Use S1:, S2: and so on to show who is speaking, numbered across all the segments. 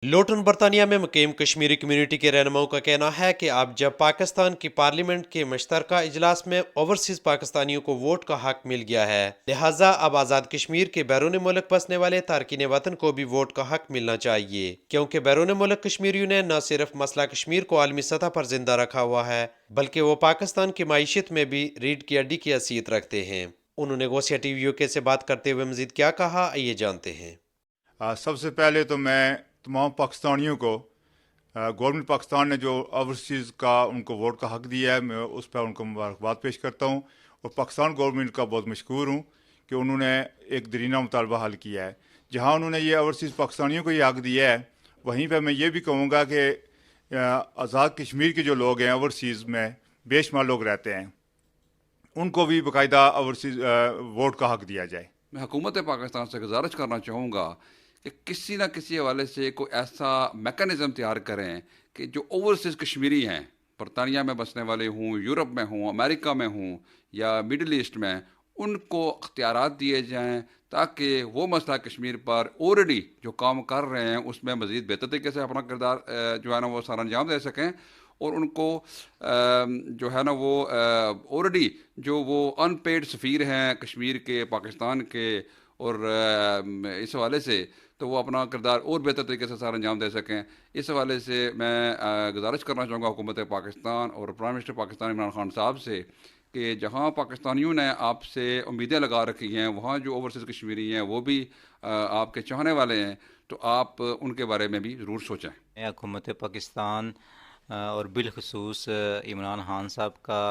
S1: लोटन बरतानिया में मुकीम कश्मीरी कम्यूनिटी के रहनुमाओं का कहना है कि अब जब पाकिस्तान की पार्लियामेंट के मुश्तरका इजलास में ओवरसीज पाकिस्तानियों को वोट का हक मिल गया है, लिहाजा अब आज़ाद कश्मीर के बैरून मुल्क बसने वाले तारकीन वतन को भी वोट का हक मिलना चाहिए, क्योंकि बैरून मुल्क कश्मीरियों ने न सिर्फ मसला कश्मीर को आलमी सतह पर जिंदा रखा हुआ है, बल्कि वो पाकिस्तान की माईशत में भी रीढ़ की हड्डी की हैसियत रखते हैं। उन्होंने गौसिया टीवी यूके से बात करते हुए मजीद क्या कहा, आइए जानते हैं।
S2: सबसे पहले तो मैं तमाम पाकिस्तानियों को गवर्नमेंट पाकिस्तान ने जो ओवरसीज़ का उनको वोट का हक दिया है, मैं उस पर उनको मुबारकबाद पेश करता हूँ और पाकिस्तान गवर्नमेंट का बहुत मशकूर हूँ कि उन्होंने एक दरीना मुतालबा हल किया है। जहाँ उन्होंने ये ओवरसीज़ पाकिस्तानियों को ये हक दिया है, वहीं पर मैं ये भी कहूँगा कि आज़ाद कश्मीर के जो लोग हैं ओवरसीज़ में बेशुमार लोग रहते हैं, उनको भी बाकायदा ओवरसीज़ वोट का हक दिया जाए।
S3: मैं हुकूमत पाकिस्तान से गुजारिश करना चाहूँगा कि किसी न किसी हवाले से कोई ऐसा मेकनिज़म तैयार करें कि जो ओवरसीज़ कश्मीरी हैं, बरतानिया में बसने वाले हों, यूरोप में हों, अमेरिका में हों या मिडल ईस्ट में, उनको अख्तियारात दिए जाएँ ताकि वो मसला कश्मीर पर ऑलरेडी जो काम कर रहे हैं उसमें मज़ीद बेहतर तरीके से अपना किरदार जो है ना वो सारा अंजाम दे सकें, और उनको जो है ना वो ऑलरेडी जो वो अनपेड सफ़ीर हैं कश्मीर के, पाकिस्तान के, और इस हवाले से तो वो अपना किरदार और बेहतर तरीके से सारा अंजाम दे सकें। इस हवाले से मैं गुजारिश करना चाहूँगा हुकूमत पाकिस्तान और प्राइम मिनिस्टर पाकिस्तान इमरान खान साहब से कि जहाँ पाकिस्तानियों ने आपसे उम्मीदें लगा रखी हैं, वहाँ जो ओवरसीज़ कश्मीरी हैं वो भी आपके चाहने वाले हैं, तो आप उनके बारे में भी ज़रूर सोचें।
S4: हुकूमत पाकिस्तान और बिलखसूस इमरान खान साहब का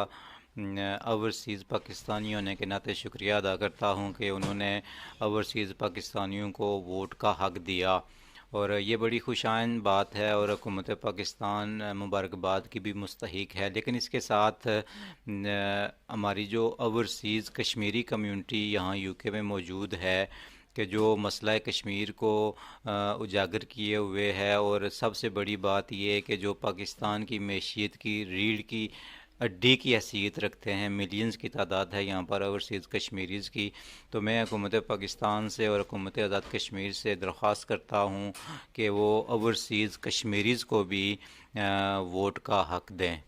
S4: ओवरसीज़ पाकिस्तानी होने के नाते शुक्रिया अदा करता हूँ कि उन्होंने ओवरसीज़ पाकिस्तानियों को वोट का हक दिया, और ये बड़ी खुशाइन बात है और हुकूमत पाकिस्तान मुबारकबाद की भी मुस्तहिक है। लेकिन इसके साथ हमारी जो ओवरसीज़ कश्मीरी कम्यूनिटी यहाँ यूके में मौजूद है कि जो मसला कश्मीर को उजागर किए हुए है, और सबसे बड़ी बात ये है कि जो पाकिस्तान की मैशियत की रीढ़ की हड्डी की हैसियत रखते हैं, मिलियंस की तादाद है यहाँ पर ओवरसीज़ कश्मीरीज़ की। तो मैं हुकूमत पाकिस्तान से और हुकूमत आज़ाद कश्मीर से दरख्वास्त करता हूँ कि वो ओवरसीज़ कश्मीरीज़ को भी वोट का हक दें।